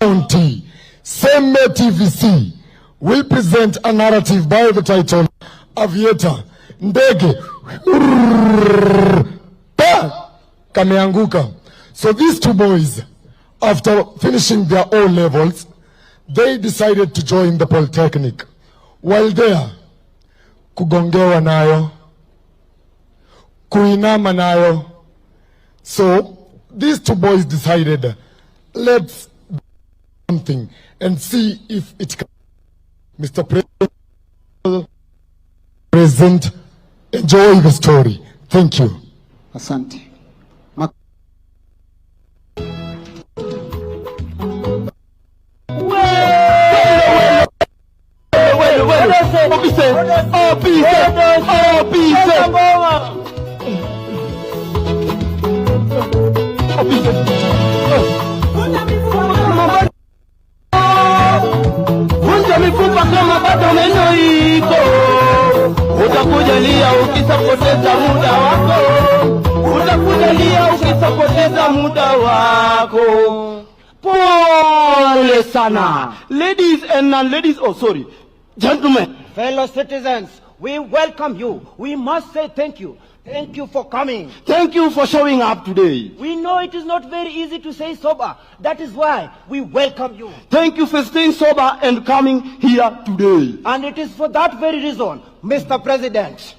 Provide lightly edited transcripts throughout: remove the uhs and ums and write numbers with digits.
County, Seme TVC will present a narrative by the title Aviator, Ndege Kameanguka. So these two boys, after finishing their O levels, they decided to join the Polytechnic. While there, kugongewa nayo, kuinama nayo. So these two boys decided, let's do something and see if it can. Mr. President, enjoy the story. Thank you. Asante. Vunja mifupa kama bado neno iko, utakujalia ukisapoteza muda wako, utakujalia ukisapoteza muda wako. Pole sana. Ladies and non-ladies, gentlemen, fellow citizens, we welcome you. We must say thank you. Thank you for coming. Thank you for showing up today. We know it is not very easy to stay sober. That is why we welcome you. Thank you for staying sober and coming here today. And it is for that very reason, Mr. President,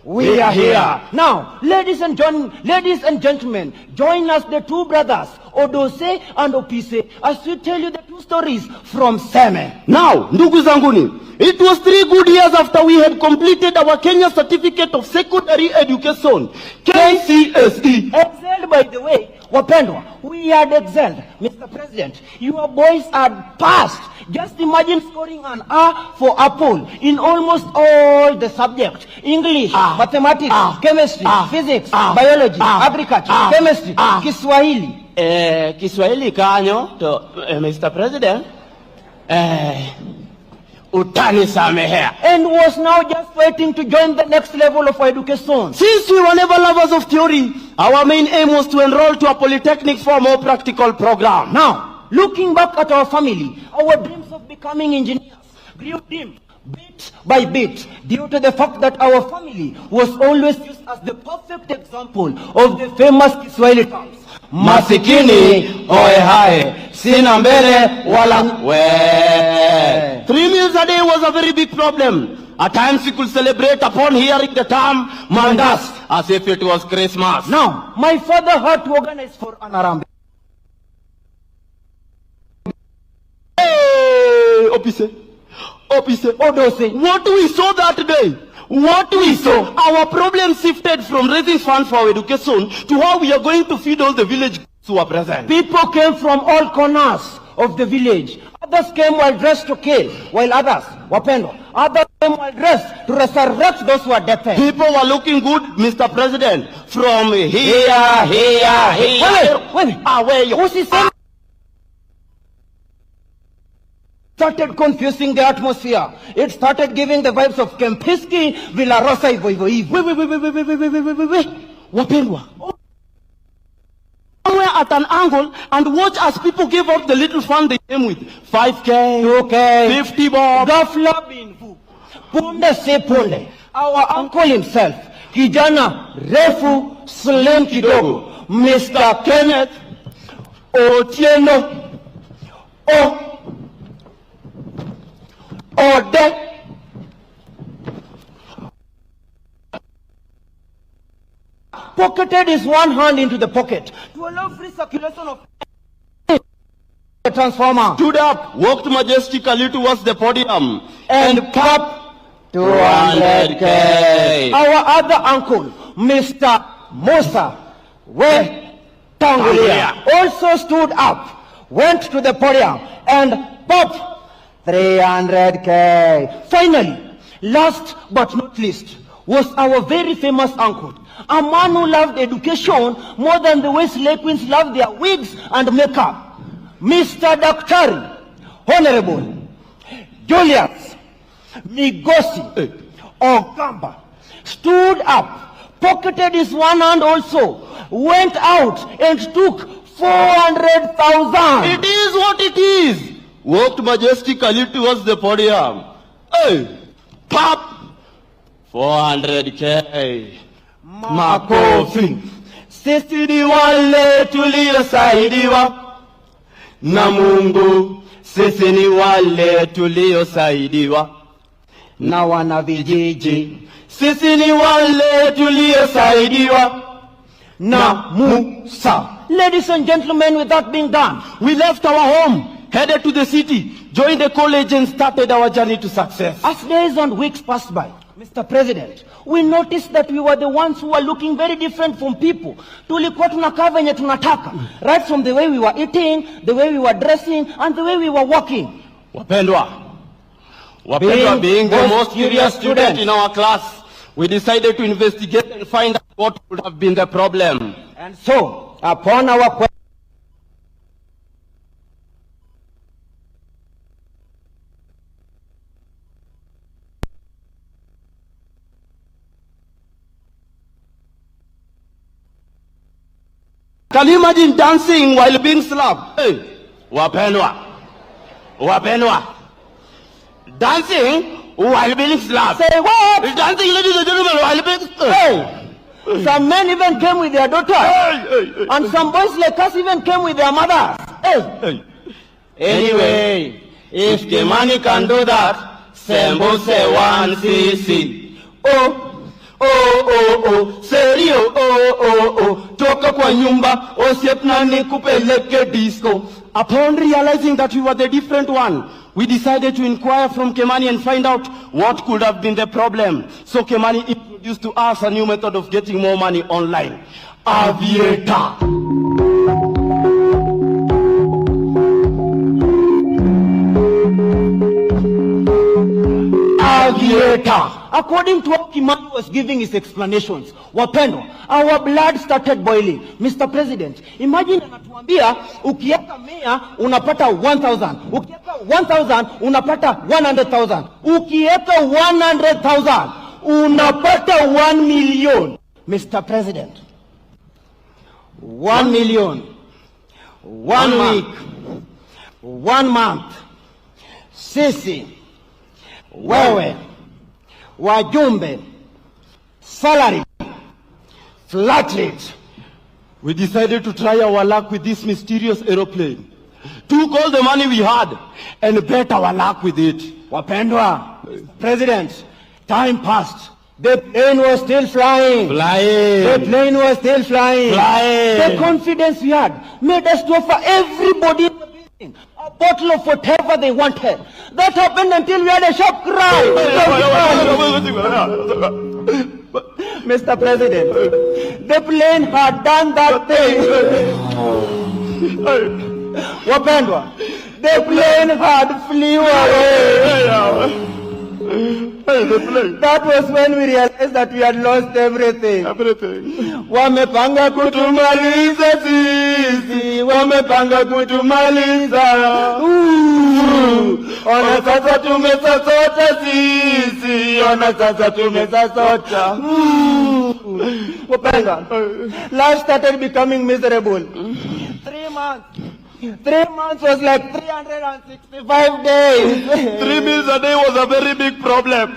we are here. Now, ladies and gentlemen, join us, the two brothers, Odose and Opise, as we tell you the two stories from Seme. Now, ndugu zanguni, it was 3 good years after we had completed our Kenya Certificate of Secondary Education, KCSE. Excelled, by the way, Wapendwa, we had excelled. Mr. President, your boys had passed. Just imagine scoring an A for apple in almost all the subjects. English, mathematics, chemistry, physics, biology, agriculture, chemistry, Kiswahili. Kiswahili kanyo to Mr. President. Utani samehea. And was now just waiting to join the next level of education. Since we were never lovers of theory, our main aim was to enroll to a polytechnic for a more practical program. Now, looking back at our family, our dreams of becoming engineers grew dim bit by bit due to the fact that our family was always used as the perfect example of the famous Kiswahili terms. Masikini oe hae, sina mbele wala we. 3 meals a day was a very big problem. At times we could celebrate upon hearing the term mandas as if it was Christmas. Now, my father had to organize for an Arambe. Hey, Opise, Odose, what we saw that day, our problem shifted from raising funds for our education to how we are going to feed all the village who are present. People came from all corners of the village. Others came well dressed to kill, while others, Wapendo, others came well dressed to resurrect those who are dead. People were looking good, Mr. President, from here. Wait. Who's he saying? Started confusing the atmosphere. It started giving the vibes of Kempinski, Villarosa, Ivoivoivo. Wait. Wapendwa. Somewhere at an angle and watch as people gave out the little fund they came with. 5K, 2K, 50 bob. Gafla binvu. Punde se punde. Our uncle himself, kijana refu slim kidogo, Mr. Kenneth Otieno Ode pocketed his one hand into the pocket to allow free circulation of the transformer. Stood up, walked majestically towards the podium, and pop 200K. Our other uncle, Mr. Musa Tangulia, also stood up, went to the podium, and popped 300K. Finally, last but not least, was our very famous uncle, a man who loved education more than the way slave queens love their wigs and makeup. Mr. Daktari, Honorable Julius Migosi Ogamba stood up, pocketed his one hand also, went out and took 400,000. It is what it is. Walked majestically towards the podium. Hey, pop, 400K. Makofi. Sisi ni wale tuliosaidiwa na Mungu. Sisi ni wale tuliosaidiwa na wanavijiji. Sisi ni wale tuliosaidiwa na Musa. Ladies and gentlemen, with that being done, we left our home, headed to the city, joined the college and started our journey to success. As days and weeks passed by, Mr. President, we noticed that we were the ones who were looking very different from people. Tulikuwa tunakaa venye tunataka. Right from the way we were eating, the way we were dressing, and the way we were walking. Wapendwa, being the most curious student in our class, we decided to investigate and find out what would have been the problem. And so, upon our question, can you imagine dancing while being slapped? Hey, wapendwa, dancing while being slapped. Say what? Dancing, ladies and gentlemen, while being slapped. Hey. Some men even came with their daughters. Hey. And some boys like us even came with their mothers. Hey. Anyway, if the money can do that, Sembo say 1cc. Serio, toka kwa nyumba, osiepna nikupeleke disco. Upon realizing that we were the different one, we decided to inquire from Kimani and find out what could have been the problem. So Kimani introduced to us a new method of getting more money online. Aviator. Aviator. According to what Kimani was giving his explanations, wapendwa, our blood started boiling. Mr. President, imagine anatuambia ukieka 100 unapata 1,000. Ukieka 1,000 unapata 100,000. Ukieka 100,000 unapata 1 million. Mr. President, 1 million, 1 week, 1 month. Sisi, wewe, wajumbe, salary, flat rate. We decided to try our luck with this mysterious aeroplane. Took all the money we had and bet our luck with it. Wapendwa, President, time passed. The plane was still flying. The plane was still flying. The confidence we had made us to offer everybody in the building a bottle of whatever they wanted. That happened until we had a sharp cry. Mr. President, the plane had done that thing. Wapendwa, the plane had flew away. That was when we realized that we had lost everything. Wamepanga kutumaliza sisi, wamepanga kutumaliza. Ona sasa tumesasota sisi, ona sasa tumesasota. Wapendwa, life started becoming miserable. 3 months. 3 months was like 365 days. 3 meals a day was a very big problem.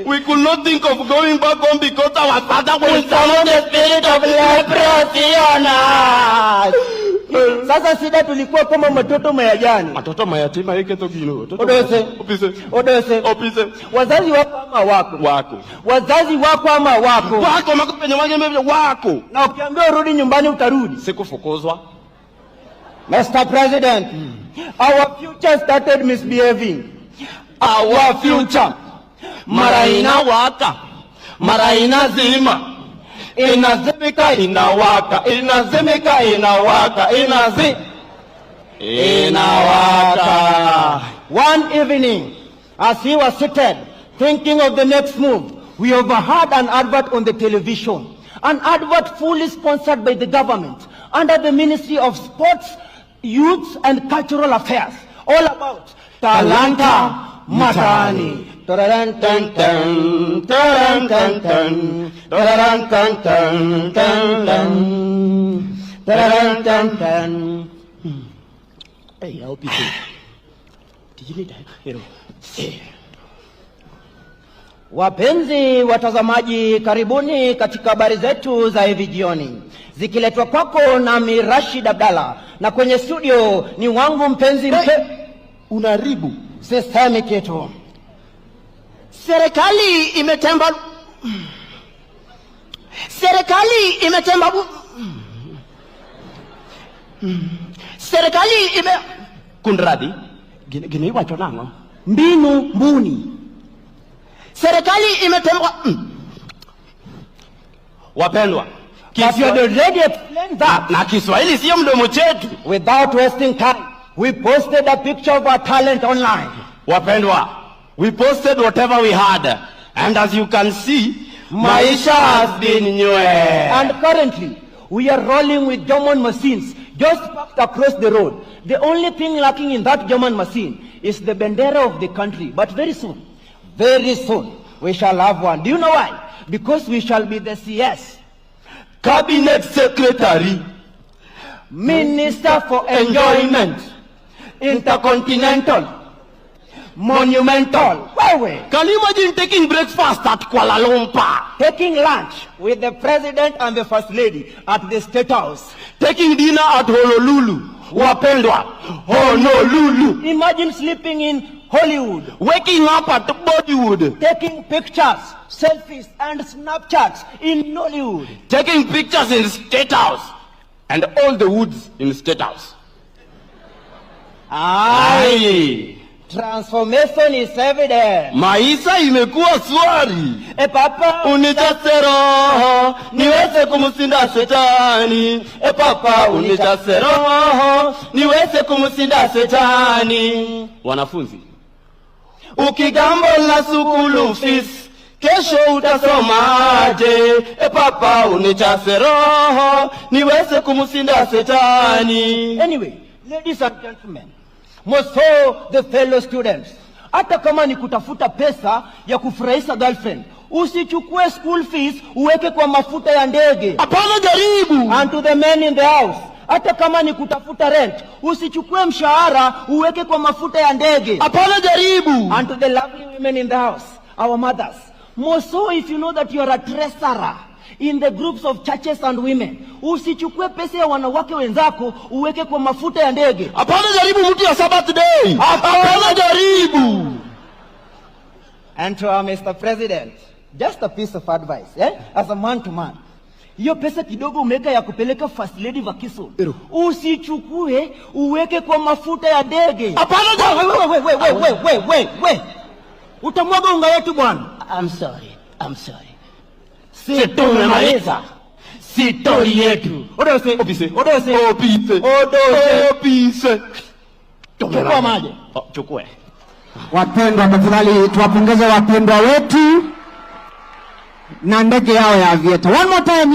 We could not think of going back home because our father will summon the spirit of leprosy on us. Sasa sida tulikuwa kama matoto mayajani. Matoto mayatima hiki togino. Opise. Wazazi wako ama wako? Wako. Wazazi wako ama wako? Wako makopenye wako. Na ukiambiwa urudi nyumbani utarudi? Sikufukuzwa. Mr. President, our future started misbehaving. Our future. Mara inawaka. Mara inazima. Inazimika inawaka. Inazimika inawaka. Inawaka. One evening, as he was seated, thinking of the next move, we overheard an advert on the television. An advert fully sponsored by the government under the Ministry of Sports, Youth and Cultural Affairs, all about Talanta Matani. Hey, I'll be safe. Did you need that? Hero. Wapenzi watazamaji, karibuni katika habari zetu za hivi jioni, zikiletwa kwako na Rashid Abdalla, na kwenye studio ni wangu mpenzi unaribu sisemi kitu. Serikali imetemba kundradi gine iwacho nango mbinu mbuni. Serikali imetemba wapendwa, na Kiswahili sio mdomo chetu. Without wasting time, we posted a picture of our talent online. Wapendwa, we posted whatever we had, and as you can see, maisha has been nywe. And currently, we are rolling with German machines just parked across the road. The only thing lacking in that German machine is the bandera of the country. But very soon, we shall have one. Do you know why? Because we shall be the CS, Cabinet Secretary, Minister for Enjoyment, Intercontinental, Monumental. Can you imagine taking breakfast at Kuala Lumpur? Taking lunch with the President and the First Lady at the State House. Taking dinner at Honolulu. Wapendwa, Honolulu. Imagine sleeping in Hollywood. Waking up at Bollywood. Taking pictures, selfies and Snapchats in Nollywood. Taking pictures in State House. And all the woods in State House. Aye. Transformation is evident. Maisha imekuwa swari. Papa, unijaze roho niweze kumshinda shetani. Papa, unijaze roho niweze kumshinda shetani. Wanafunzi, ukigambo la sukulu fees, kesho utasomaje? Papa, unijaze roho niweze kumshinda shetani. Anyway, ladies and gentlemen, moso the fellow students, hata kama ni kutafuta pesa ya kufurahisha girlfriend, usichukue school fees uweke kwa mafuta ya ndege. Hapana, jaribu. And to the men in the house, hata kama ni kutafuta rent, usichukue mshahara uweke kwa mafuta ya ndege. Hapana, jaribu. And to the lovely women in the house, our mothers, moso if you know that you are a treasurer in the groups of churches and women, usichukue pesa ya wanawake wenzako uweke kwa mafuta ya ndege. Hapana, jaribu mtu ya Sabbath day. Hapana, jaribu. And to our Mr. President, just a piece of advice, as a man to man. Hiyo pesa kidogo umeka ya kupeleka First Lady vacation, usichukue uweke kwa mafuta ya ndege. Hapana, we. Utamwaga unga yetu bwana. I'm sorry. Si tumemaliza sitori yetu. Opise. Chukua maji. Chukue. Wapendwa, tafadhali tuwapongeze wapendwa wetu na ndege yao ya Aviator. One more time.